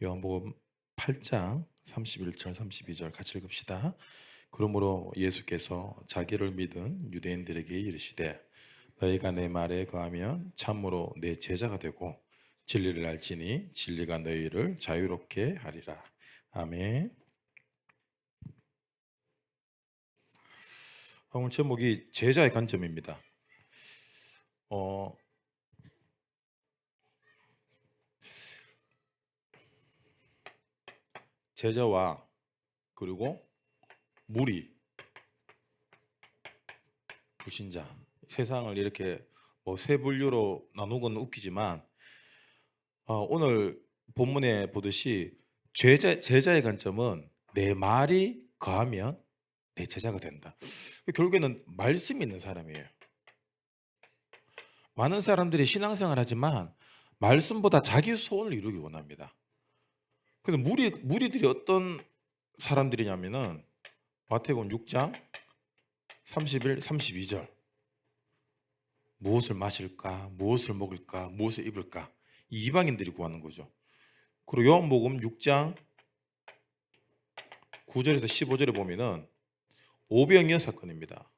요한복음 8장 31절 32절 같이 읽읍시다. 그러므로 예수께서 자기를 믿은 유대인들에게 이르시되 너희가 내 말에 거하면 참으로 내 제자가 되고 진리를 알지니 진리가 너희를 자유롭게 하리라. 아멘. 오늘 제목이 제자의 관점입니다. 어, 제자와 그리고 무리, 불신자, 세상을 이렇게 세 분류로 나누고는 웃기지만 오늘 본문에 보듯이 제자의 관점은 내 말이 거하면 내 제자가 된다. 결국에는 말씀이 있는 사람이에요. 많은 사람들이 신앙생활 하지만 말씀보다 자기 소원을 이루기 원합니다. 그래서 무리들이 어떤 사람들이냐면은 마태복음 6장 31, 32절 무엇을 마실까, 무엇을 먹을까, 무엇을 입을까 이 이방인들이 구하는 거죠. 그리고 요한복음 6장 9절에서 15절에 보면은 오병이어 사건입니다.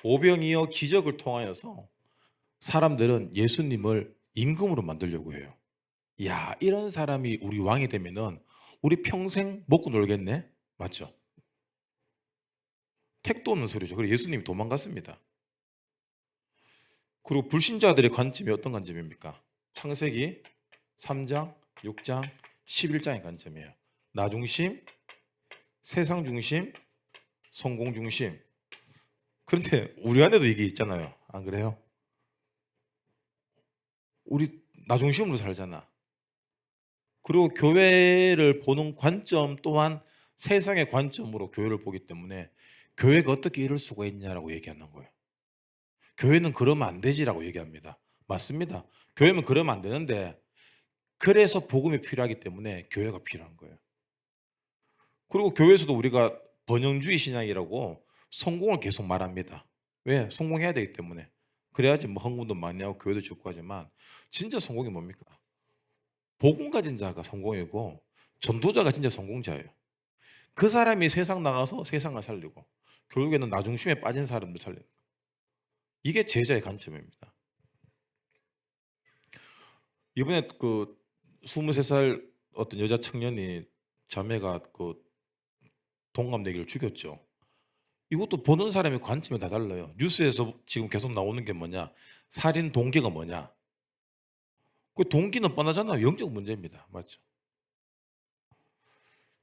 오병이어 기적을 통하여서 사람들은 예수님을 임금으로 만들려고 해요. 야, 이런 사람이 우리 왕이 되면은 우리 평생 먹고 놀겠네? 맞죠? 택도 없는 소리죠. 그리고 예수님이 도망갔습니다. 그리고 불신자들의 관점이 어떤 관점입니까? 창세기 3장, 6장, 11장의 관점이에요. 나 중심, 세상 중심, 성공 중심. 그런데 우리 안에도 이게 있잖아요. 안 그래요? 우리 나 중심으로 살잖아. 그리고 교회를 보는 관점 또한 세상의 관점으로 교회를 보기 때문에 교회가 어떻게 이럴 수가 있냐라고 얘기하는 거예요. 교회는 그러면 안 되지라고 얘기합니다. 맞습니다. 교회는 그러면 안 되는데 그래서 복음이 필요하기 때문에 교회가 필요한 거예요. 그리고 교회에서도 우리가 번영주의 신앙이라고 성공을 계속 말합니다. 왜? 성공해야 되기 때문에. 그래야지 뭐 헌금도 많이 하고 교회도 짓고 하지만 진짜 성공이 뭡니까? 복음 가진 자가 성공이고 전도자가 진짜 성공자예요. 그 사람이 세상 나가서 세상을 살리고 결국에는 나 중심에 빠진 사람들 살리는 거예요. 이게 제자의 관점입니다. 이번에 그 23살 어떤 여자 청년이 자매가 그 동갑내기를 죽였죠. 이것도 보는 사람의 관점이 다 달라요. 뉴스에서 지금 계속 나오는 게 뭐냐? 살인 동기가 뭐냐? 그 동기는 뻔하잖아요. 영적 문제입니다. 맞죠?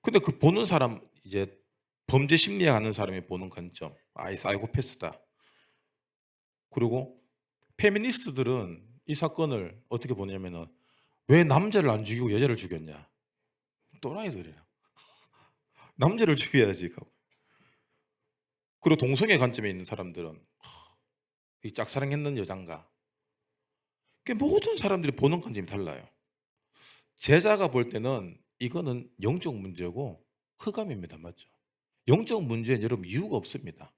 근데 그 보는 사람 이제 범죄 심리학 하는 사람이 보는 관점, 이 사이코패스다. 그리고 페미니스트들은 이 사건을 어떻게 보냐면은 왜 남자를 안 죽이고 여자를 죽였냐? 또라이들이에요. 남자를 죽여야지. 그리고 동성애 관점에 있는 사람들은 이 짝사랑했는 여잔가? 모든 사람들이 보는 관점이 달라요. 제자가 볼 때는 이거는 영적 문제고 흑암입니다. 맞죠? 영적 문제는 여러분 이유가 없습니다.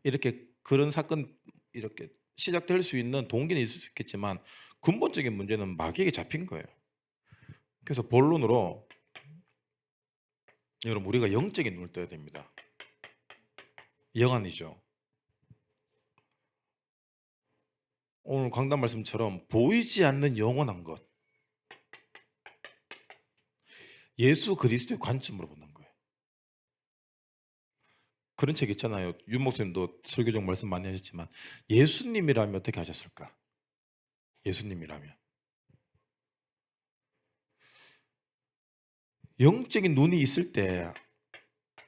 이렇게 그런 사건 이렇게 시작될 수 있는 동기는 있을 수 있겠지만 근본적인 문제는 마귀에게 잡힌 거예요. 그래서 본론으로 여러분 우리가 영적인 눈을 떠야 됩니다. 영안이죠. 오늘 강단 말씀처럼 보이지 않는 영원한 것, 예수 그리스도의 관점으로 보는 거예요. 그런 책 있잖아요. 윤 목사님도 설교적 말씀 많이 하셨지만 예수님이라면 어떻게 하셨을까? 예수님이라면 영적인 눈이 있을 때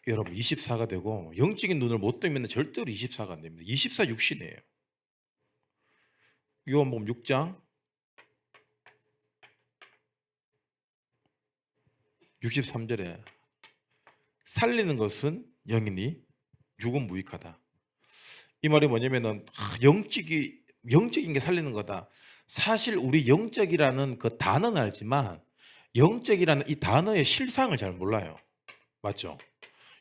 여러분 24가 되고 영적인 눈을 못 뜨면 절대로 24가 안 됩니다. 24 육신이에요. 요한복음 6장 63절에 살리는 것은 영이니 육은 무익하다. 이 말이 뭐냐면은 영적인 게 살리는 거다. 사실 우리 영적이라는 그 단어는 알지만 영적이라는 이 단어의 실상을 잘 몰라요. 맞죠?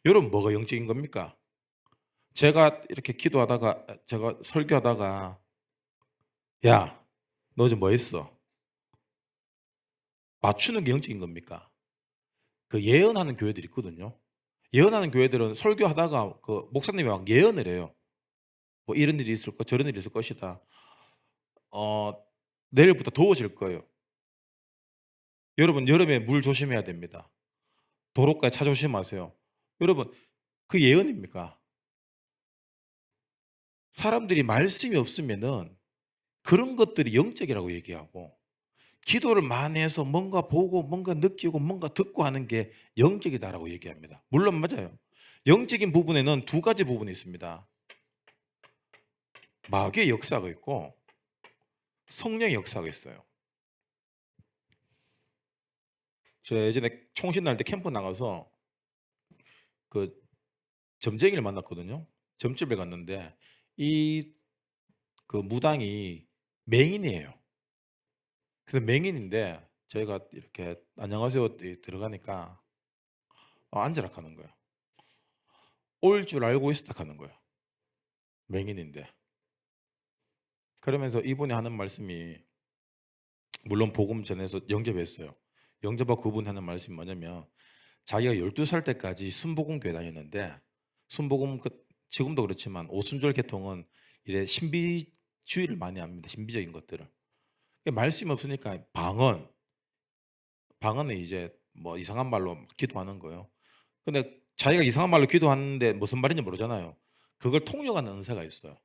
여러분 뭐가 영적인 겁니까? 제가 이렇게 기도하다가 제가 설교하다가 야, 너 어제 뭐 했어? 맞추는 게 영적인 겁니까? 그 예언하는 교회들이 있거든요. 예언하는 교회들은 설교하다가 그 목사님이 막 예언을 해요. 뭐 이런 일이 있을 것, 저런 일이 있을 것이다. 어, 내일부터 더워질 거예요. 여러분, 여름에 물 조심해야 됩니다. 도로가에 차 조심하세요. 여러분, 그 예언입니까? 사람들이 말씀이 없으면은 그런 것들이 영적이라고 얘기하고, 기도를 많이 해서 뭔가 보고 뭔가 느끼고 뭔가 듣고 하는 게 영적이다라고 얘기합니다. 물론 맞아요. 영적인 부분에는 두 가지 부분이 있습니다. 마귀의 역사가 있고 성령의 역사가 있어요. 제가 예전에 총신 날 때 캠프 나가서 그 점쟁이를 만났거든요. 점집에 갔는데 이 그 무당이 맹인이에요. 그래서 맹인인데 저희가 이렇게 안녕하세요 들어가니까 앉으라 하는 거예요. 올 줄 알고 있었다 하는 거예요. 맹인인데. 그러면서 이분이 하는 말씀이, 물론 복음 전에서 영접했어요. 영접하고 그분이 하는 말씀이 뭐냐면, 자기가 12살 때까지 순복음 교회 다녔는데, 순복음 지금도 그렇지만 오순절 계통은 이래 신비주의를 많이 합니다. 신비적인 것들을. 말씀이 없으니까 방언은 이제 뭐 이상한 말로 기도하는 거예요. 근데 자기가 이상한 말로 기도하는데 무슨 말인지 모르잖아요. 그걸 통역하는 은사가 있어요.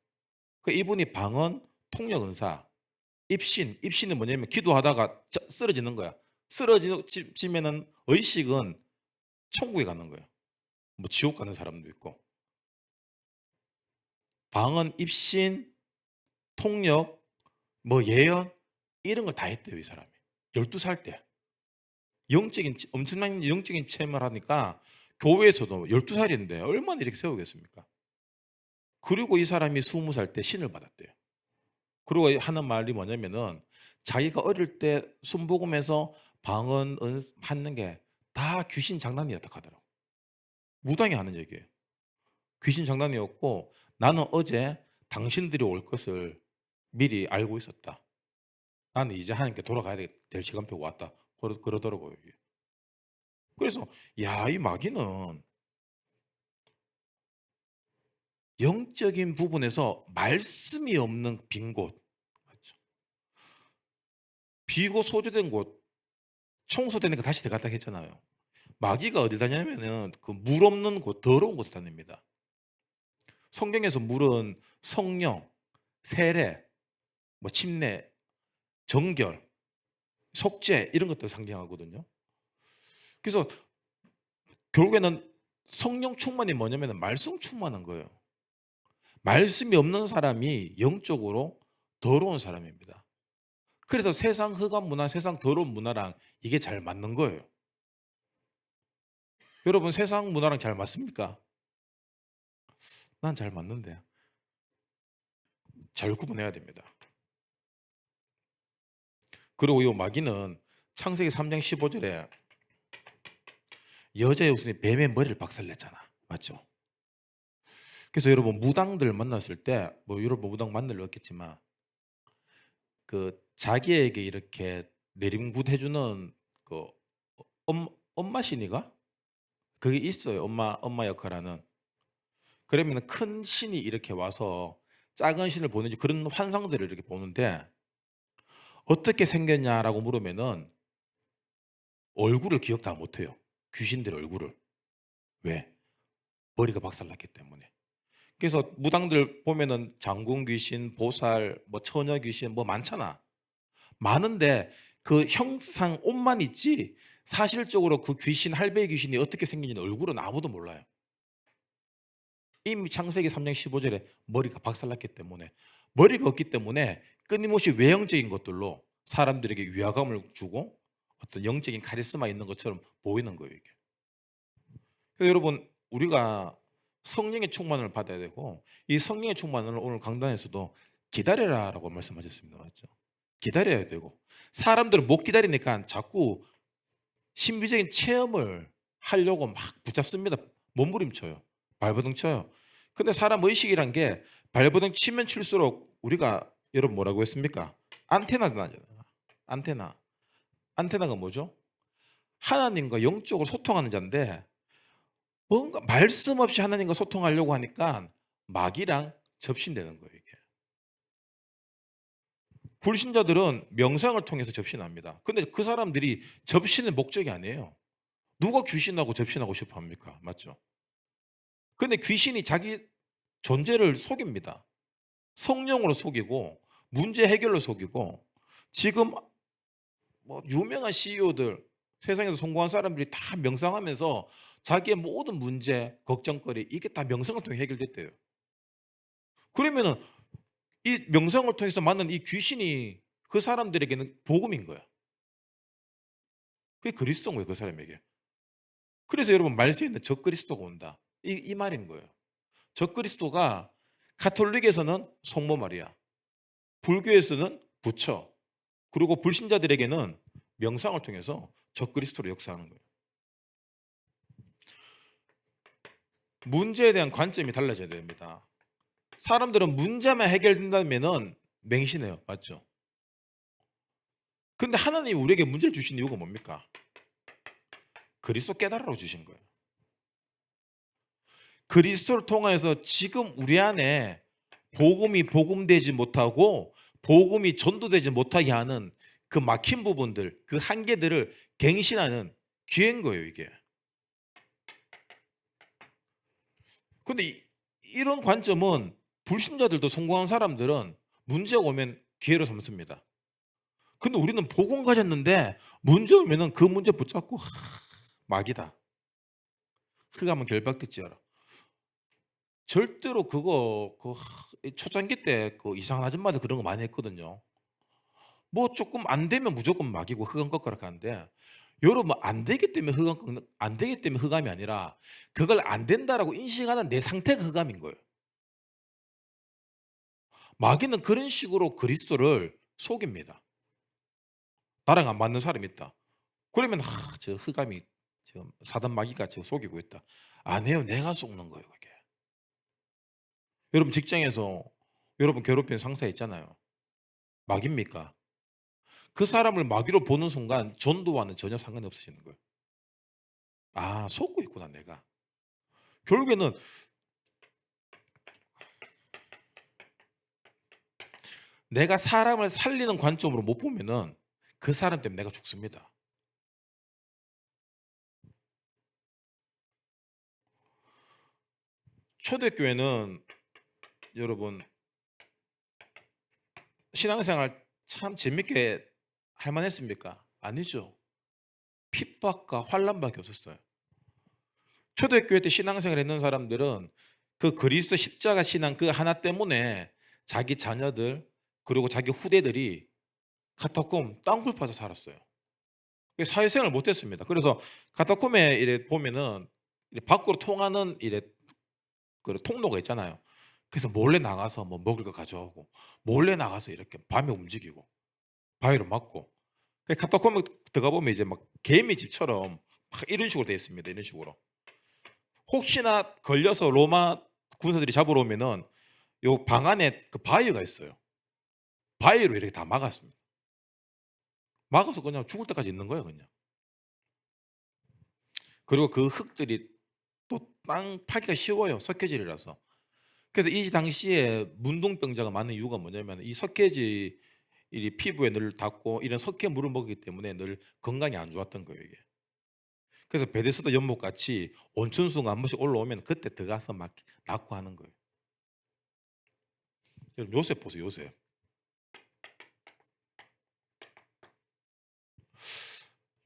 그 이분이 방언 통역 은사, 입신은 뭐냐면 기도하다가 쓰러지는 거야. 쓰러지면은 의식은 천국에 가는 거예요. 뭐 지옥 가는 사람도 있고. 방언, 입신, 통역, 뭐 예언 이런 걸 다 했대요, 이 사람이. 12살 때. 엄청난 영적인 체험을 하니까 교회에서도 12살인데 얼마나 이렇게 세우겠습니까? 그리고 이 사람이 20살 때 신을 받았대요. 그리고 하는 말이 뭐냐면은 자기가 어릴 때 순복음에서 방언 하는 게 다 귀신 장난이었다 하더라고. 무당이 하는 얘기예요. 귀신 장난이었고, 나는 어제 당신들이 올 것을 미리 알고 있었다. 나는 이제 하나님께 돌아가야 될 시간표가 왔다. 그러더라고요. 이게. 그래서 야, 이 마귀는 영적인 부분에서 말씀이 없는 빈 곳, 맞죠? 비고 소주된 곳, 청소되니까 다시 들어갔다 했잖아요. 마귀가 어디 다냐면은 그 물 없는 곳, 더러운 곳에 다닙니다. 성경에서 물은 성령, 세례, 뭐 침례, 정결, 속죄 이런 것들 상징하거든요. 그래서 결국에는 성령 충만이 뭐냐면 말씀 충만한 거예요. 말씀이 없는 사람이 영적으로 더러운 사람입니다. 그래서 세상 흑암 문화, 세상 더러운 문화랑 이게 잘 맞는 거예요. 여러분, 세상 문화랑 잘 맞습니까? 난 잘 맞는데. 잘 구분해야 됩니다. 그리고 이 마귀는 창세기 3장 15절에 여자의 후손이 뱀의 머리를 박살냈잖아. 맞죠? 그래서 여러분, 무당들 만났을 때, 뭐 여러분 무당 만날 일 없겠지만, 그 자기에게 이렇게 내림굿 해주는 그 엄마 신이가 그게 있어요. 엄마 역할하는. 그러면 큰 신이 이렇게 와서 작은 신을 보는지 그런 환상들을 이렇게 보는데, 어떻게 생겼냐라고 물으면은 얼굴을 기억 다 못해요. 귀신들 얼굴을. 왜? 머리가 박살났기 때문에. 그래서 무당들 보면은 장군 귀신, 보살, 뭐 처녀 귀신 뭐 많잖아. 많은데 그 형상 옷만 있지 사실적으로 그 귀신, 할배 귀신이 어떻게 생긴지는 얼굴은 아무도 몰라요. 이미 창세기 3장 15절에 머리가 박살났기 때문에, 머리가 없기 때문에 끊임없이 외형적인 것들로 사람들에게 위화감을 주고 어떤 영적인 카리스마 있는 것처럼 보이는 거예요, 이게. 그래서 여러분, 우리가 성령의 충만을 받아야 되고, 이 성령의 충만을 오늘 강단에서도 기다려라라고 말씀하셨습니다. 맞죠? 기다려야 되고, 사람들은 못 기다리니까 자꾸 신비적인 체험을 하려고 막 붙잡습니다. 몸부림쳐요. 발버둥 쳐요. 근데 사람 의식이란 게 발버둥 치면 칠수록 우리가, 여러분 뭐라고 했습니까? 안테나잖아요. 안테나. 안테나가 뭐죠? 하나님과 영적으로 소통하는 자인데 뭔가 말씀 없이 하나님과 소통하려고 하니까 마귀랑 접신되는 거예요, 이게. 불신자들은 명상을 통해서 접신합니다. 근데 그 사람들이 접신의 목적이 아니에요. 누가 귀신하고 접신하고 싶어 합니까? 맞죠? 근데 귀신이 자기 존재를 속입니다. 성령으로 속이고 문제 해결로 속이고, 지금 뭐 유명한 CEO들, 세상에서 성공한 사람들이 다 명상하면서 자기의 모든 문제, 걱정거리 이게 다 명상을 통해 해결됐대요. 그러면은 이 명상을 통해서 만난 이 귀신이 그 사람들에게는 복음인 거야. 그게 그리스도인 거예요, 그 사람에게. 그래서 여러분 말세에 있는 적그리스도가 온다. 이 말인 거예요. 적그리스도가 가톨릭에서는 성모 마리아, 불교에서는 부처, 그리고 불신자들에게는 명상을 통해서 적그리스도로 역사하는 거예요. 문제에 대한 관점이 달라져야 됩니다. 사람들은 문제만 해결된다면은 맹신해요. 맞죠? 근데 하나님이 우리에게 문제를 주신 이유가 뭡니까? 그리스도 깨달으라고 주신 거예요. 그리스도를 통해서 지금 우리 안에 복음이 복음되지 못하고 복음이 전도되지 못하게 하는 그 막힌 부분들, 그 한계들을 갱신하는 기회인 거예요, 이게. 근데 이런 관점은 불신자들도 성공한 사람들은 문제가 오면 기회로 삼습니다. 근데 우리는 복음 가졌는데 문제 오면은 그 문제 붙잡고 막이다. 흑암은 결박됐지어라. 절대로 그거 초창기 때 그 이상한 아줌마들 그런 거 많이 했거든요. 뭐 조금 안 되면 무조건 막이고 흑암 꺾으라 하는데, 여러분 안 되기 때문에 안 되기 때문에 흑암이 아니라 그걸 안 된다라고 인식하는 내 상태가 흑암인 거예요. 마귀는 그런 식으로 그리스도를 속입니다. 나랑 안 맞는 사람이 있다. 그러면 저 흑암이 지금 사단 마귀가 지금 속이고 있다. 아니에요. 내가 속는 거예요, 그게. 여러분 직장에서 여러분 괴롭히는 상사 있잖아요. 마귀입니까? 그 사람을 마귀로 보는 순간 전도와는 전혀 상관이 없어지는 거예요. 아, 속고 있구나 내가. 결국에는 내가 사람을 살리는 관점으로 못 보면은 그 사람 때문에 내가 죽습니다. 초대교회는 여러분 신앙생활 참 재밌게 할 만했습니까? 아니죠. 핍박과 환란밖에 없었어요. 초대교회 때 신앙생활 했는 사람들은 그 그리스도 십자가 신앙 그 하나 때문에 자기 자녀들 그리고 자기 후대들이 카타콤 땅굴 파서 살았어요. 사회생활을 못했습니다. 그래서 카타콤에 이래 보면은 이래 밖으로 통하는 이래 그 통로가 있잖아요. 그래서 몰래 나가서 뭐 먹을 거 가져오고, 몰래 나가서 이렇게 밤에 움직이고, 바위로 막고. 카타콤에 들어가 보면 이제 막 개미 집처럼 막 이런 식으로 되어 있습니다. 이런 식으로. 혹시나 걸려서 로마 군사들이 잡으러 오면은 요 방 안에 그 바위가 있어요. 바위로 이렇게 다 막았습니다. 막아서 그냥 죽을 때까지 있는 거예요, 그냥. 그리고 그 흙들이 또 땅 파기가 쉬워요. 석회질이라서. 그래서 이 당시에 문둥병자가 많은 이유가 뭐냐면 이 석회질이 피부에 늘 닿고 이런 석회 물을 먹기 때문에 늘 건강이 안 좋았던 거예요, 이게. 그래서 베데스다 연못 같이 온천수가 한 번씩 올라오면 그때 들어가서 막 낫고 하는 거예요. 여러분 요셉 보세요, 요셉.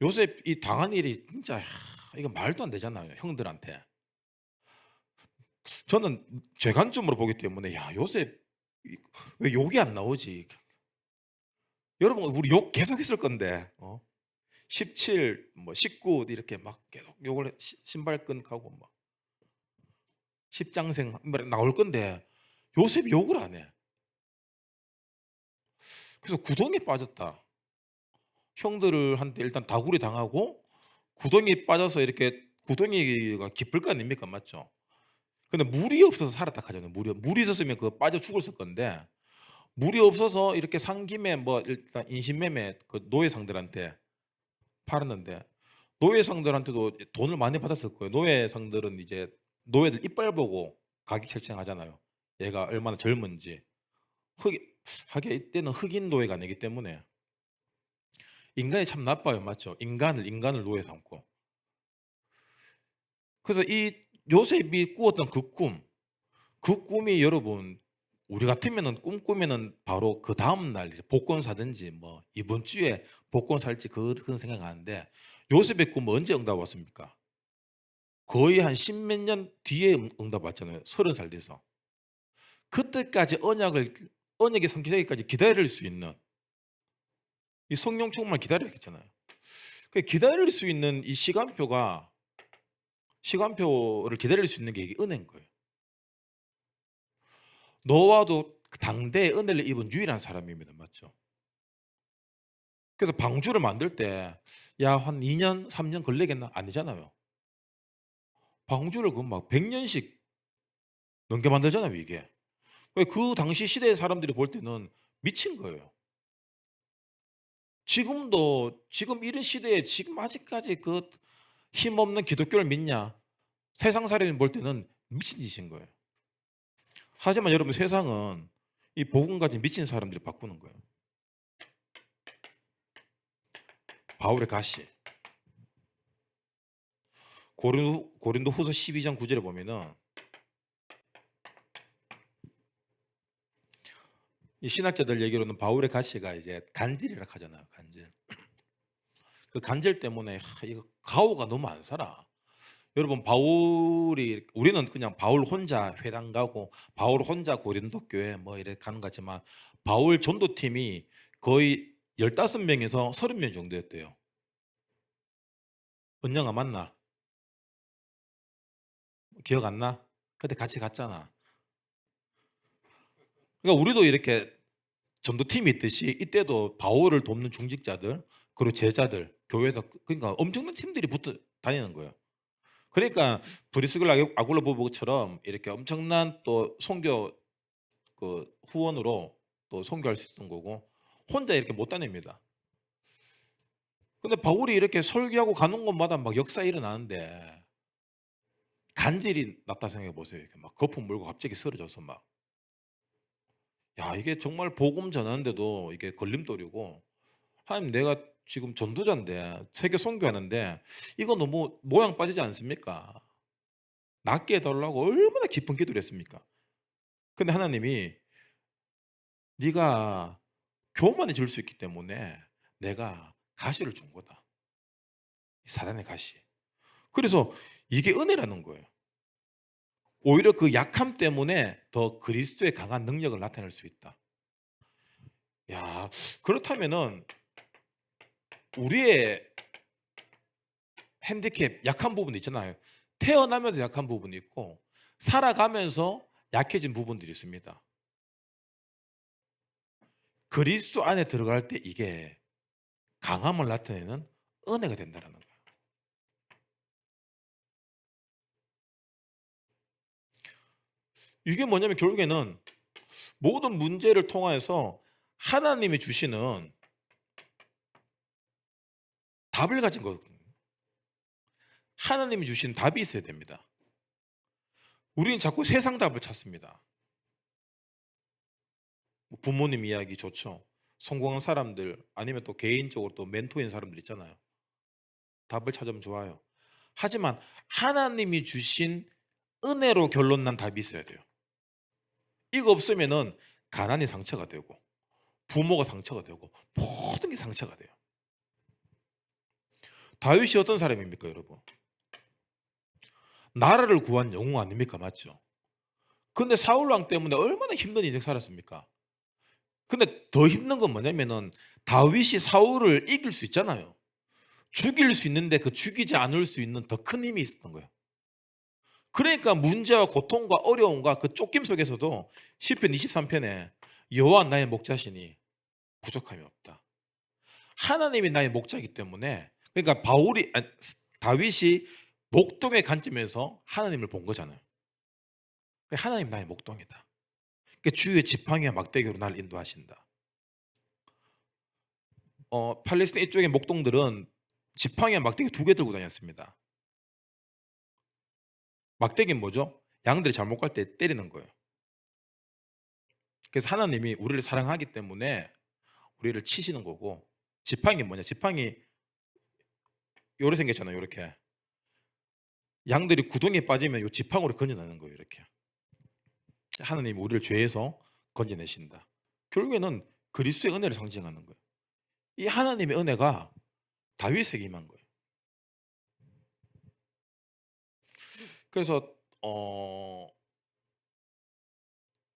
요셉이 당한 일이 진짜 이거 말도 안 되잖아요, 형들한테. 저는 제 관점으로 보기 때문에 야, 요셉 왜 욕이 안 나오지? 여러분 우리 욕 계속 했을 건데 17, 뭐 19 이렇게 막 계속 욕을 신발끈 가고 막 십장생 나올 건데 요셉이 욕을 안 해. 그래서 구덩이에 빠졌다. 형들한테 일단 다구리 당하고 구덩이에 빠져서 이렇게 구덩이가 깊을 거 아닙니까? 맞죠? 근데 물이 없어서 살았다 하잖아요. 물이 있었으면 그거 빠져 죽었을 건데 물이 없어서 이렇게 산 김에 뭐 일단 인신매매 그 노예상들한테 팔았는데 노예상들한테도 돈을 많이 받았을 거예요. 노예상들은 이제 노예들 이빨 보고 가격 책정하잖아요. 얘가 얼마나 젊은지. 하게 이때는 흑인 노예가 아니기 때문에 인간이 참 나빠요, 맞죠? 인간을 노예 삼고. 그래서 이 요셉이 꾸었던 그 꿈이 여러분 우리 같으면은 꿈꾸면은 바로 그 다음 날 복권 사든지 뭐 이번 주에 복권 살지 그런 생각하는데 요셉의 꿈은 언제 응답 왔습니까? 거의 한 십몇 년 뒤에 응답 왔잖아요. 30살 돼서. 그때까지 언약의 성취되기까지 기다릴 수 있는 이 성령 충만을 기다려야겠잖아요. 기다릴 수 있는 이 시간표를 기다릴 수 있는 게 이게 은혜인 거예요. 노아도 당대에 은혜를 입은 유일한 사람입니다. 맞죠? 그래서 방주를 만들 때 야, 한 2년, 3년 걸리겠나? 아니잖아요. 방주를 막 100년씩 넘게 만들잖아요, 이게. 그 당시 시대의 사람들이 볼 때는 미친 거예요. 지금 이런 시대에 지금 아직까지 그 힘없는 기독교를 믿냐? 세상 사람이 볼 때는 미친 짓인 거예요. 하지만 여러분 세상은 이 복음 가진 미친 사람들이 바꾸는 거예요. 바울의 가시. 고린도 후서 12장 9절에 보면은 이 신학자들 얘기로는 바울의 가시가 이제 간질이라 하잖아요. 간질. 그 간질 때문에 이거 가오가 너무 안 살아. 여러분 우리는 그냥 바울 혼자 회당 가고 바울 혼자 고린도 교회 뭐 이렇게 가는 것 같지만 바울 전도팀이 거의 15명에서 30명 정도였대요. 은영아 맞나? 기억 안 나? 그때 같이 갔잖아. 그러니까 우리도 이렇게 전도팀이 있듯이 이때도 바울을 돕는 중직자들 그리고 제자들 교회에서 그러니까 엄청난 팀들이 붙어 다니는 거예요. 그러니까 브리스글라 아굴라 부부처럼 이렇게 엄청난 또 선교 그 후원으로 또 선교할 수 있던 거고 혼자 이렇게 못 다닙니다. 근데 바울이 이렇게 설교하고 가는 곳마다 막 역사 일어나는데 간질이 났다 생각해 보세요. 이렇게 막 거품 물고 갑자기 쓰러져서 막 야, 이게 정말 복음 전하는데도 이게 걸림돌이고 하나님 내가 지금 전도자인데 세계 선교하는데 이거 너무 모양 빠지지 않습니까? 낫게 해달라고 얼마나 깊은 기도를 했습니까? 근데 하나님이 네가 교만이 줄 수 있기 때문에 내가 가시를 준 거다. 사단의 가시. 그래서 이게 은혜라는 거예요. 오히려 그 약함 때문에 더 그리스도의 강한 능력을 나타낼 수 있다. 야, 그렇다면은 우리의 핸디캡, 약한 부분이 있잖아요. 태어나면서 약한 부분이 있고 살아가면서 약해진 부분들이 있습니다. 그리스도 안에 들어갈 때 이게 강함을 나타내는 은혜가 된다는 거예요. 이게 뭐냐면 결국에는 모든 문제를 통해서 하나님이 주시는 답을 가진 거거든요. 하나님이 주신 답이 있어야 됩니다. 우리는 자꾸 세상 답을 찾습니다. 부모님 이야기 좋죠. 성공한 사람들 아니면 또 개인적으로 또 멘토인 사람들 있잖아요. 답을 찾으면 좋아요. 하지만 하나님이 주신 은혜로 결론난 답이 있어야 돼요. 이거 없으면은 가난이 상처가 되고 부모가 상처가 되고 모든 게 상처가 돼요. 다윗이 어떤 사람입니까, 여러분? 나라를 구한 영웅 아닙니까? 맞죠? 근데 사울왕 때문에 얼마나 힘든 인생 살았습니까? 근데 더 힘든 건 뭐냐면은 다윗이 사울을 이길 수 있잖아요. 죽일 수 있는데 그 죽이지 않을 수 있는 더 큰 힘이 있었던 거예요. 그러니까 문제와 고통과 어려움과 그 쫓김 속에서도 시편 23편에 여호와 나의 목자시니 부족함이 없다. 하나님이 나의 목자이기 때문에 그러니까 다윗이 목동의 관점에서 하나님을 본 거잖아요. 하나님 나의 목동이다. 주의 지팡이와 막대기로 나를 인도하신다. 팔레스타인 이쪽의 목동들은 지팡이에 막대기 2개 들고 다녔습니다. 막대기는 뭐죠? 양들이 잘못 갈 때 때리는 거예요. 그래서 하나님이 우리를 사랑하기 때문에 우리를 치시는 거고, 지팡이 뭐냐? 지팡이 요렇게 생겼잖아요. 이렇게 양들이 구덩이에 빠지면 요 지팡이로 건져내는 거예요. 이렇게 하나님이 우리를 죄에서 건져내신다. 결국에는 그리스도의 은혜를 상징하는 거예요. 이 하나님의 은혜가 다윗에게 임한 거예요. 그래서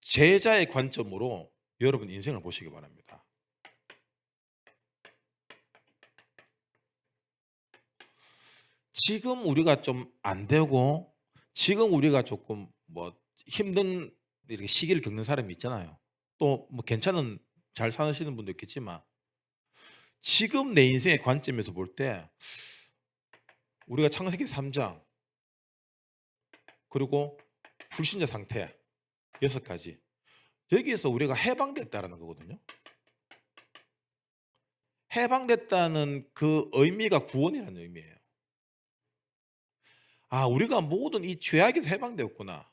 제자의 관점으로 여러분 인생을 보시기 바랍니다. 지금 우리가 좀 안 되고 지금 우리가 조금 뭐 힘든 이렇게 시기를 겪는 사람이 있잖아요. 또 뭐 괜찮은 잘 사시는 분도 있겠지만 지금 내 인생의 관점에서 볼 때 우리가 창세기 3장 그리고 불신자 상태 6가지 여기에서 우리가 해방됐다라는 거거든요. 해방됐다는 그 의미가 구원이라는 의미예요. 아, 우리가 모든 이 죄악에서 해방되었구나.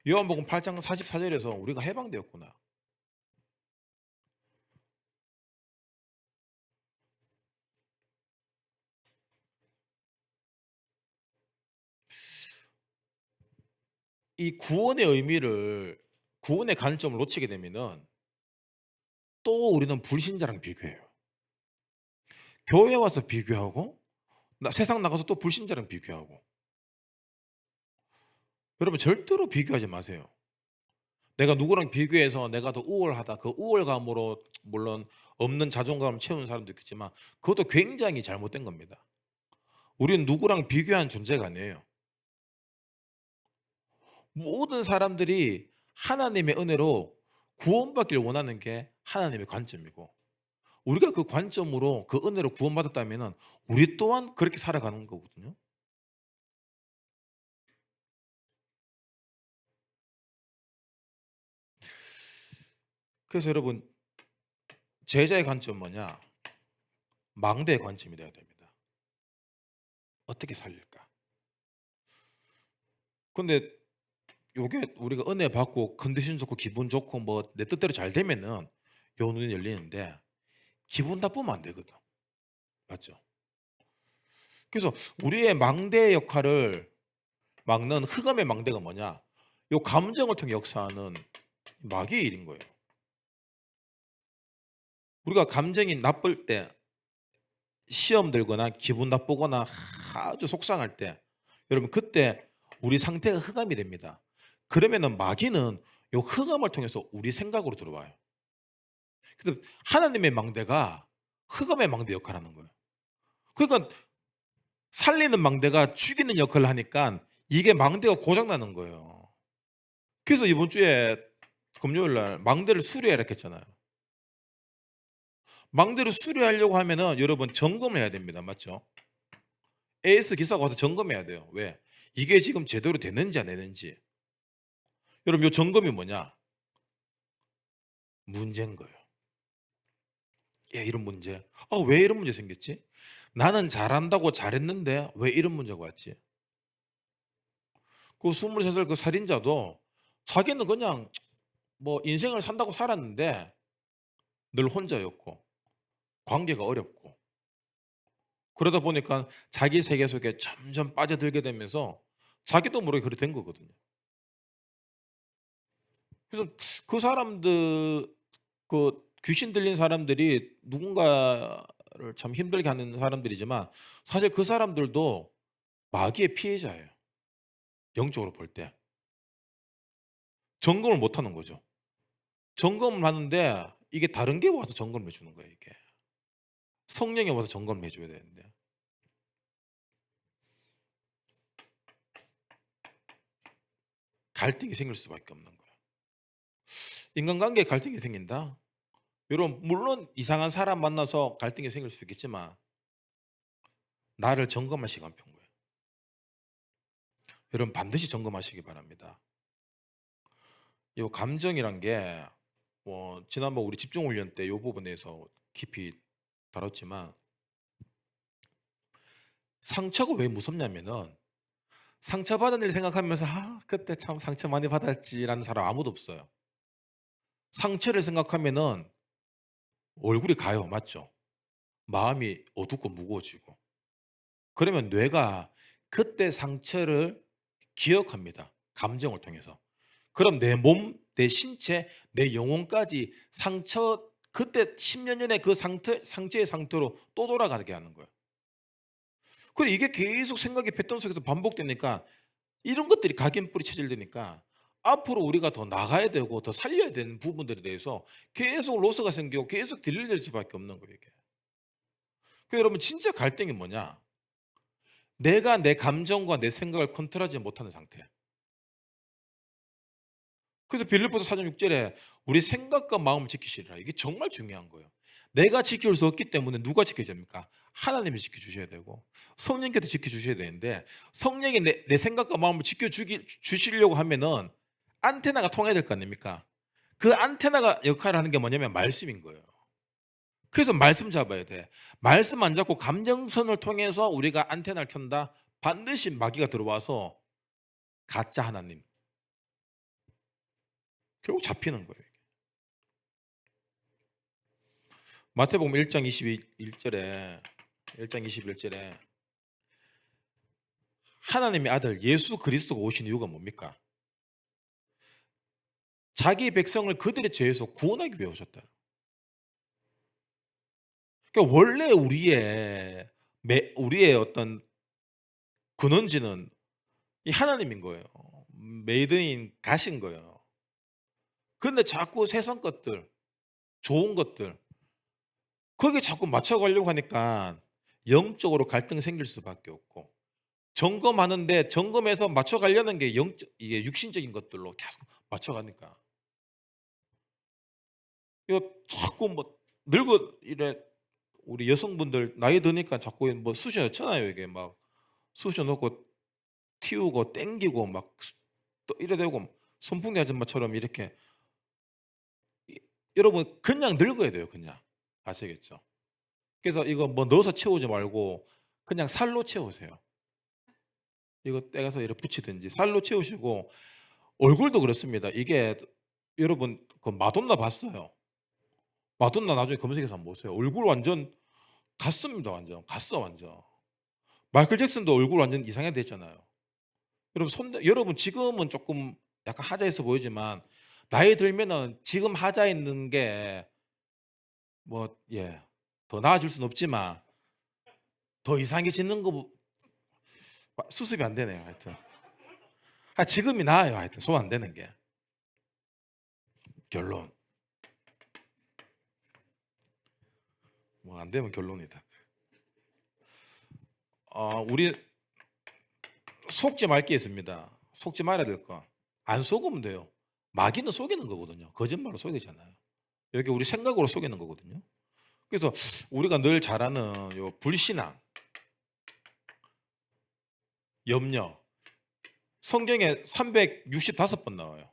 요한복음 8장 44절에서 우리가 해방되었구나. 이 구원의 의미를 구원의 관점을 놓치게 되면은 또 우리는 불신자랑 비교해요. 교회 와서 비교하고 세상 나가서 또 불신자랑 비교하고. 여러분 절대로 비교하지 마세요. 내가 누구랑 비교해서 내가 더 우월하다. 그 우월감으로 물론 없는 자존감을 채우는 사람도 있겠지만 그것도 굉장히 잘못된 겁니다. 우리는 누구랑 비교한 존재가 아니에요. 모든 사람들이 하나님의 은혜로 구원받기를 원하는 게 하나님의 관점이고 우리가 그 관점으로 그 은혜로 구원받았다면 우리 또한 그렇게 살아가는 거거든요. 그래서 여러분 제자의 관점 뭐냐? 망대의 관점이 되어야 됩니다. 어떻게 살릴까? 근데 요게 우리가 은혜 받고 컨디션 좋고 기분 좋고 뭐 내 뜻대로 잘 되면은 요 눈이 열리는데 기분 나쁘면 안 되거든. 맞죠? 그래서 우리의 망대의 역할을 막는 흑암의 망대가 뭐냐? 요 감정을 통해 역사하는 마귀의 일인 거예요. 우리가 감정이 나쁠 때 시험 들거나 기분 나쁘거나 아주 속상할 때 여러분 그때 우리 상태가 흑암이 됩니다. 그러면은 마귀는 요 흑암을 통해서 우리 생각으로 들어와요. 그래서 하나님의 망대가 흑암의 망대 역할을 하는 거예요. 그러니까 살리는 망대가 죽이는 역할을 하니까 이게 망대가 고장나는 거예요. 그래서 이번 주에 금요일 날 망대를 수리해라 했잖아요. 망대를 수리하려고 하면은 여러분 점검을 해야 됩니다. 맞죠? AS 기사가 와서 점검해야 돼요. 왜? 이게 지금 제대로 되는지 안 되는지. 여러분 이 점검이 뭐냐? 문제인 거예요. 예, 이런 문제. 왜 이런 문제 생겼지? 나는 잘한다고 잘했는데 왜 이런 문제가 왔지? 그 23살 그 살인자도 자기는 그냥 뭐 인생을 산다고 살았는데 늘 혼자였고 관계가 어렵고 그러다 보니까 자기 세계 속에 점점 빠져들게 되면서 자기도 모르게 그렇게 된 거거든요. 그래서 그 사람들 그 귀신 들린 사람들이 누군가를 참 힘들게 하는 사람들이지만 사실 그 사람들도 마귀의 피해자예요. 영적으로 볼 때. 점검을 못 하는 거죠. 점검을 하는데 이게 다른 게 와서 점검을 해 주는 거예요, 이게. 성령이 와서 점검을 해 줘야 되는데. 갈등이 생길 수밖에 없는 거예요. 인간관계에 갈등이 생긴다. 여러분 물론 이상한 사람 만나서 갈등이 생길 수 있겠지만 나를 점검할 시간 편 거예요. 여러분 반드시 점검하시기 바랍니다. 이 감정이란 게 지난번 우리 집중훈련 때 이 부분에서 깊이 다뤘지만 상처가 왜 무섭냐면은 상처받은 일 생각하면서 그때 참 상처 많이 받았지라는 사람 아무도 없어요. 상처를 생각하면은 얼굴이 가요. 맞죠? 마음이 어둡고 무거워지고. 그러면 뇌가 그때 상처를 기억합니다. 감정을 통해서. 그럼 내 몸, 내 신체, 내 영혼까지 그때 10년 전에 그 상처의 상태로 또 돌아가게 하는 거예요. 그리고 이게 계속 생각이 뱃돈 속에서 반복되니까 이런 것들이 각인뿌리 체질되니까 앞으로 우리가 더 나가야 되고 더 살려야 되는 부분들에 대해서 계속 로스가 생기고 계속 딜레이될 수밖에 없는 거예요, 이게. 그러니까 여러분, 진짜 갈등이 뭐냐? 내가 내 감정과 내 생각을 컨트롤하지 못하는 상태. 그래서 빌립보서 4장 6절에 우리 생각과 마음을 지키시리라. 이게 정말 중요한 거예요. 내가 지킬 수 없기 때문에 누가 지켜야 됩니까? 하나님이 지켜주셔야 되고 성령께서 지켜주셔야 되는데, 성령이 내 생각과 마음을 지켜주시려고 하면은 안테나가 통해야 될 거 아닙니까? 그 안테나가 역할을 하는 게 뭐냐면 말씀인 거예요. 그래서 말씀 잡아야 돼. 말씀 안 잡고 감정선을 통해서 우리가 안테나를 켠다? 반드시 마귀가 들어와서 가짜 하나님, 결국 잡히는 거예요. 마태복음 1장 21절에 하나님의 아들 예수 그리스도가 오신 이유가 뭡니까? 자기 백성을 그들의 죄에서 구원하기 위해 오셨다. 그러니까 원래 우리의 어떤 근원지는 이 하나님인 거예요. 메이드인 가신 거예요. 그런데 자꾸 세상 것들, 좋은 것들, 거기에 자꾸 맞춰가려고 하니까 영적으로 갈등이 생길 수밖에 없고, 점검하는데 점검해서 맞춰가려는 게 이게 육신적인 것들로 계속 맞춰가니까 이거 자꾸 이래 우리 여성분들 나이 드니까 자꾸 쑤셔 넣잖아요. 이게 막 쑤셔 넣고 튀우고 땡기고 막 또 이래 되고 선풍기 아줌마처럼 이렇게. 여러분, 그냥 늙어야 돼요. 그냥. 아시겠죠? 그래서 이거 넣어서 채우지 말고 그냥 살로 채우세요. 이거 떼가서 이렇게 붙이든지 살로 채우시고. 얼굴도 그렇습니다. 이게 여러분 그 마돈나 봤어요? 마돈나 나중에 검색해서 한번 보세요. 얼굴 완전 갔습니다. 완전 갔어. 완전 마이클 잭슨도 얼굴 완전 이상하게 됐잖아요. 여러분 지금은 조금 약간 하자해서 보이지만 나이 들면은 지금 하자 있는 게 더 나아질 수는 없지만 더 이상해지는 거 수습이 안 되네요. 하여튼 지금이 나아요. 하여튼 소화 안 되는 게. 결론 안 되면 결론이다. 우리 속지 말 게 있습니다. 속지 말아야 될 거. 안 속으면 돼요. 마귀는 속이는 거거든요. 거짓말로 속이잖아요. 여기 우리 생각으로 속이는 거거든요. 그래서 우리가 늘 잘 아는 요 불신앙, 염려. 성경에 365번 나와요.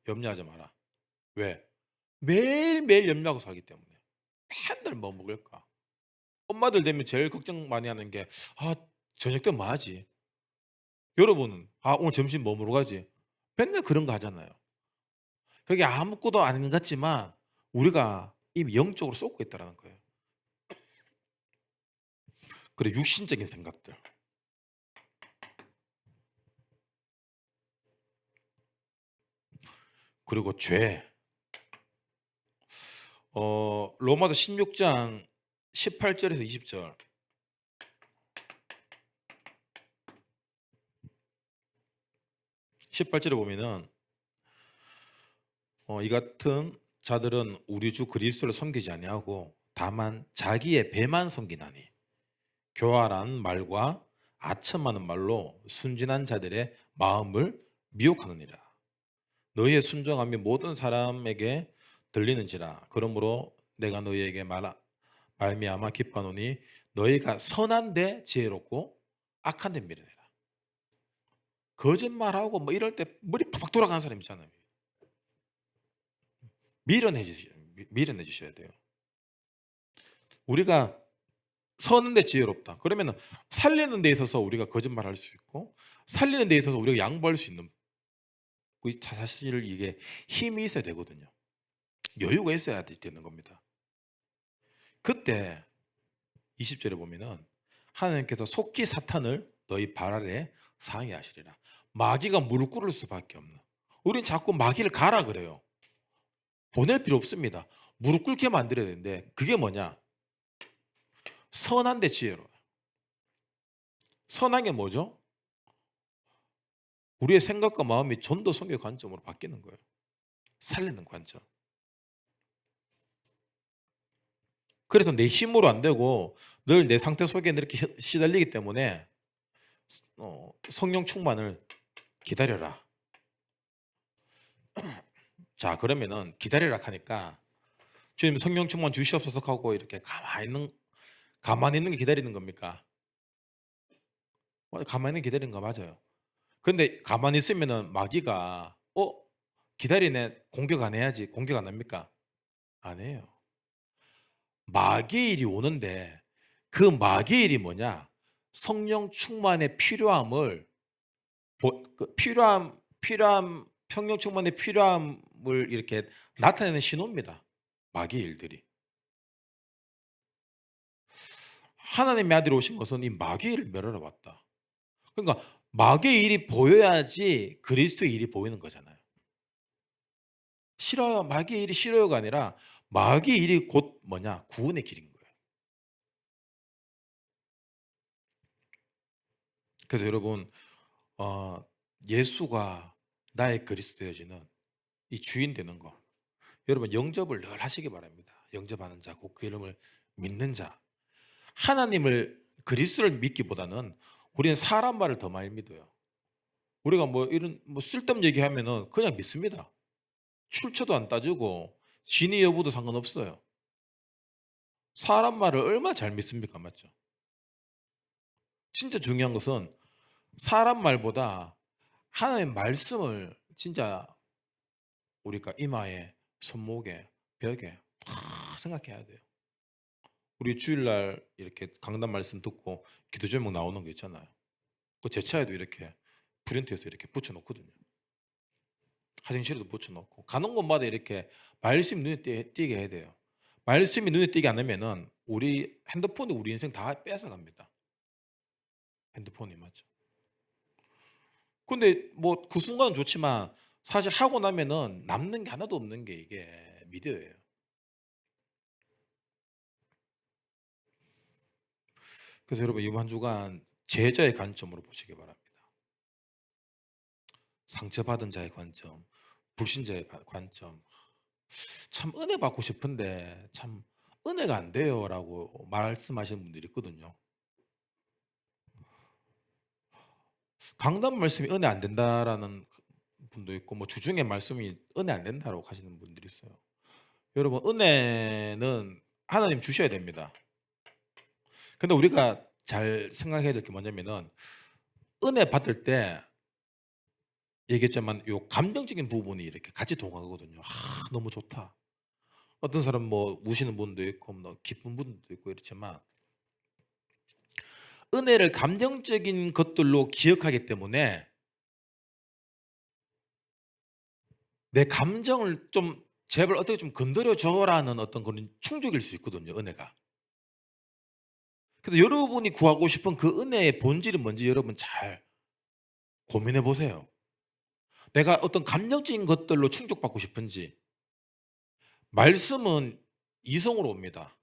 염려하지 마라. 왜? 매일매일 염려하고 살기 때문에. 맨날 뭐 먹을까? 엄마들 되면 제일 걱정 많이 하는 게 저녁 때 뭐 하지? 여러분은 오늘 점심 뭐 먹으러 가지? 맨날 그런 거 하잖아요. 그게 아무것도 아닌 것 같지만 우리가 이미 영적으로 쏟고 있다는 거예요. 그래, 육신적인 생각들. 그리고 죄. 로마서 16장 18절에서 20절. 18절에 보면은 이 같은 자들은 우리 주 그리스도를 섬기지 아니하고 다만 자기의 배만 섬기나니 교활한 말과 아첨하는 말로 순진한 자들의 마음을 미혹하느니라. 너희의 순종함이 모든 사람에게 들리는지라. 그러므로 내가 너희에게 말미암아 기뻐하노니 너희가 선한데 지혜롭고 악한데 미련해라. 거짓말하고 이럴 때 머리 팍팍 돌아가는 사람 있잖아요. 미련해 주셔야 돼요. 우리가 서는데 지혜롭다. 그러면은 살리는 데 있어서 우리가 거짓말할 수 있고 살리는 데 있어서 우리가 양보할 수 있는 사실 이게 힘이 있어야 되거든요. 여유가 있어야 되는 겁니다. 그때 20절에 보면은 하나님께서 속히 사탄을 너희 발 아래 상하게 하시리라. 마귀가 무릎 꿇을 수밖에 없는. 우린 자꾸 마귀를 가라 그래요. 보낼 필요 없습니다. 무릎 꿇게 만들어야 되는데 그게 뭐냐? 선한데 지혜로워. 선한 게 뭐죠? 우리의 생각과 마음이 전도 성교 관점으로 바뀌는 거예요. 살리는 관점. 그래서 내 힘으로 안 되고 늘 내 상태 속에 이렇게 시달리기 때문에 성령 충만을 기다려라. 자, 그러면은 기다리라 하니까 주님 성령 충만 주시옵소서 하고 이렇게 가만히 있는 게 기다리는 겁니까? 가만히 있는 게 기다리는 거 맞아요. 근데 가만히 있으면은 마귀가 기다리네, 공격 안 해야지. 공격 안 합니까? 안 해요. 마귀의 일이 오는데 그 마귀의 일이 뭐냐? 성령 충만의 필요함을 성령 충만의 필요함을 이렇게 나타내는 신호입니다. 마귀의 일들이. 하나님의 아들이 오신 것은 이 마귀의 일을 멸하러 왔다. 그러니까 마귀의 일이 보여야지 그리스도의 일이 보이는 거잖아요. 싫어요. 마귀의 일이 싫어요가 아니라 마귀의 일이 곧 뭐냐? 구원의 길인 거예요. 그래서 여러분 예수가 나의 그리스도 되어지는 이 주인 되는 거, 여러분 영접을 늘 하시기 바랍니다. 영접하는 자, 곧 그 이름을 믿는 자. 하나님을 그리스도를 믿기보다는 우리는 사람 말을 더 많이 믿어요. 우리가 이런 쓸데없는 얘기하면은 그냥 믿습니다. 출처도 안 따지고 진위 여부도 상관없어요. 사람 말을 얼마나 잘 믿습니까? 맞죠? 진짜 중요한 것은 사람 말보다 하나님의 말씀을 진짜 우리가 이마에, 손목에, 벽에 다 생각해야 돼요. 우리 주일날 이렇게 강단 말씀 듣고 기도 제목 나오는 거 있잖아요. 제 차에도 이렇게 프린트해서 이렇게 붙여놓거든요. 화장실에도 붙여놓고 가는 곳마다 이렇게 말씀이 눈에 띄게 해야 돼요. 말씀이 눈에 띄게 안 하면은 우리 핸드폰이 우리 인생 다 뺏어갑니다. 핸드폰이 맞죠. 근데 그 순간은 좋지만 사실 하고 나면은 남는 게 하나도 없는 게 이게 미디어예요. 그래서 여러분 이번 한 주간 제자의 관점으로 보시기 바랍니다. 상처받은 자의 관점, 불신자의 관점. 참 은혜 받고 싶은데 참 은혜가 안 돼요 라고 말씀하시는 분들이 있거든요. 강단 말씀이 은혜 안 된다라는 분도 있고 주중에 말씀이 은혜 안 된다고 하시는 분들이 있어요. 여러분 은혜는 하나님 주셔야 됩니다. 근데 우리가 잘 생각해야 될 게 뭐냐면은 은혜 받을 때 얘기했지만 요 감정적인 부분이 이렇게 같이 동하거든요. 너무 좋다. 어떤 사람 우시는 분도 있고 기쁜 분도 있고 이렇지만 은혜를 감정적인 것들로 기억하기 때문에 내 감정을 좀 제발 어떻게 좀 건드려 줘라는 어떤 그런 충족일 수 있거든요. 은혜가. 그래서 여러분이 구하고 싶은 그 은혜의 본질이 뭔지 여러분 잘 고민해 보세요. 내가 어떤 감정적인 것들로 충족받고 싶은지. 말씀은 이성으로 옵니다.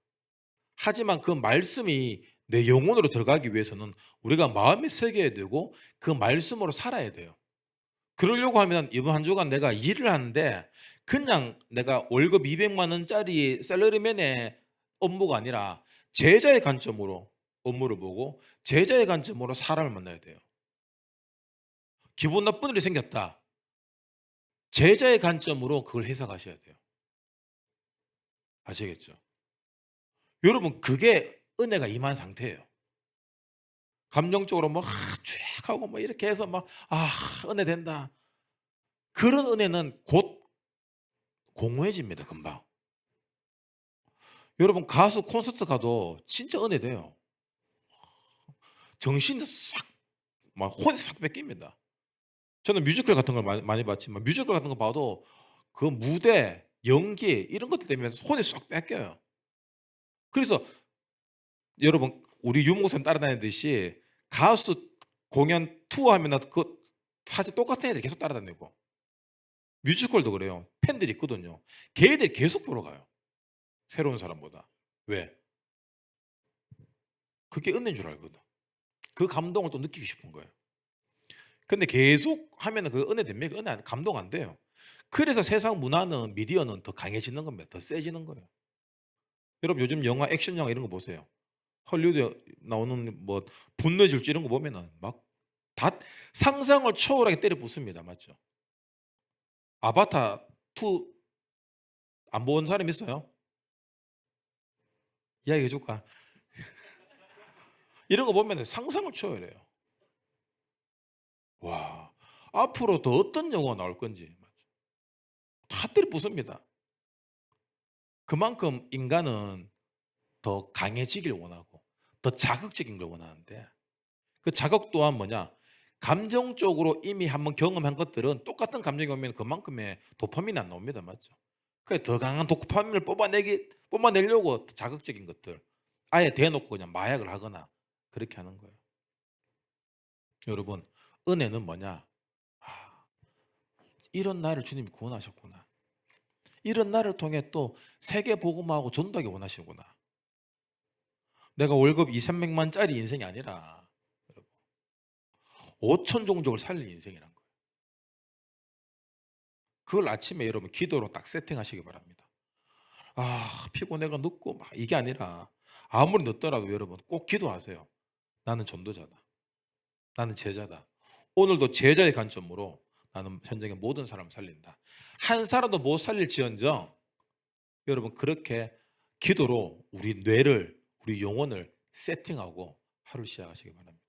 하지만 그 말씀이 내 영혼으로 들어가기 위해서는 우리가 마음에 새겨야 되고 그 말씀으로 살아야 돼요. 그러려고 하면 이번 한 주간 내가 일을 하는데 그냥 내가 월급 200만 원짜리 샐러리맨의 업무가 아니라 제자의 관점으로 업무를 보고 제자의 관점으로 사람을 만나야 돼요. 기분 나쁜 일이 생겼다. 제자의 관점으로 그걸 해석하셔야 돼요. 아시겠죠? 여러분 그게 은혜가 임한 상태예요. 감정적으로 쫙하고 이렇게 해서 은혜 된다. 그런 은혜는 곧 공허해집니다. 금방. 여러분 가수 콘서트 가도 진짜 은혜 돼요. 정신이 싹 막 혼이 싹 뺏깁니다. 저는 뮤지컬 같은 걸 많이 봤지만 뮤지컬 같은 거 봐도 그 무대, 연기 이런 것들 때문에 혼이 싹 뺏겨요. 그래서 여러분 우리 유목사님 따라다니듯이 가수 공연 투어하면 그 사실 똑같은 애들이 계속 따라다니고 뮤지컬도 그래요. 팬들이 있거든요. 걔들이 계속 보러 가요. 새로운 사람보다. 왜? 그게 은혜인 줄 알거든. 그 감동을 또 느끼고 싶은 거예요. 근데 계속 하면은 그 은혜 됩니까? 감동 안 돼요. 그래서 세상 문화는 미디어는 더 강해지는 겁니다. 더 세지는 거예요. 여러분 요즘 영화, 액션 영화 이런 거 보세요. 헐리우드 나오는 뭐 분노의 질주 이런 거 보면은 막 다 상상을 초월하게 때려 붓습니다. 맞죠? 아바타 2 안 본 사람 있어요? 이야기해 줄까? 이런 거 보면 상상을 초월해요. 와, 앞으로 더 어떤 영화가 나올 건지 다 때려 부숩니다. 그만큼 인간은 더 강해지길 원하고 더 자극적인 걸 원하는데 그 자극 또한 뭐냐? 감정적으로 이미 한번 경험한 것들은 똑같은 감정이 오면 그만큼의 도파민이 안 나옵니다. 맞죠? 그래 더 강한 도파민을 뽑아내려고 더 자극적인 것들 아예 대놓고 그냥 마약을 하거나 그렇게 하는 거예요. 여러분 은혜는 뭐냐? 아, 이런 나를 주님이 구원하셨구나. 이런 나를 통해 또 세계 복음하고 전도하기 원하시구나. 내가 월급 2, 300만짜리 인생이 아니라 5천 종족을 살릴 인생이란 거예요. 그걸 아침에 여러분 기도로 딱 세팅하시기 바랍니다. 아 피곤해가 늦고 막 이게 아니라 아무리 늦더라도 여러분 꼭 기도하세요. 나는 전도자다. 나는 제자다. 오늘도 제자의 관점으로 나는 현장의 모든 사람을 살린다. 한 사람도 못 살릴지언정 여러분 그렇게 기도로 우리 뇌를 우리 영혼을 세팅하고 하루를 시작하시기 바랍니다.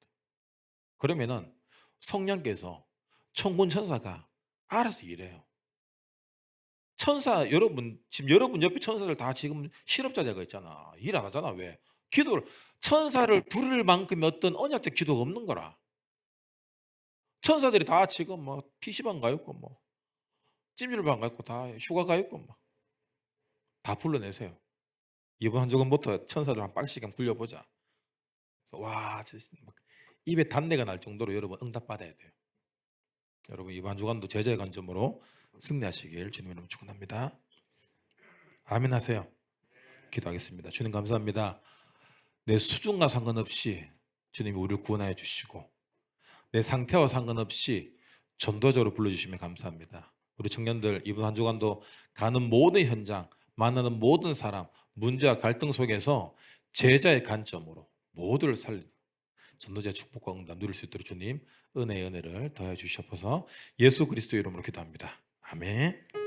그러면은 성령께서 천군 천사가 알아서 일해요. 천사 여러분 지금 여러분 옆에 천사들 다 지금 실업자가 있잖아. 일 안 하잖아. 왜? 기도를 천사를 부를 만큼의 어떤 언약적 기도가 없는 거라. 천사들이 다 지금 뭐 PC방 가 있고 뭐 찜질방 가 있고 다 휴가 가 있고 뭐 다 불러내세요. 이번 한 주간부터 천사들 한 빡시게 한번 굴려보자. 와, 진짜 막 입에 단내가 날 정도로 여러분 응답받아야 돼요. 여러분 이번 한 주간도 제자의 관점으로 승리하시길 주님 이름으로 축원합니다. 아멘 하세요. 기도하겠습니다. 주님 감사합니다. 내 수준과 상관없이 주님이 우리를 구원하여 주시고 내 상태와 상관없이 전도자로 불러주시면 감사합니다. 우리 청년들 이번 한 주간도 가는 모든 현장 만나는 모든 사람 문제와 갈등 속에서 제자의 관점으로 모두를 살리는 전도자의 축복과 응답 누릴 수 있도록 주님 은혜의 은혜를 더해 주시옵소서. 예수 그리스도 이름으로 기도합니다. 아멘.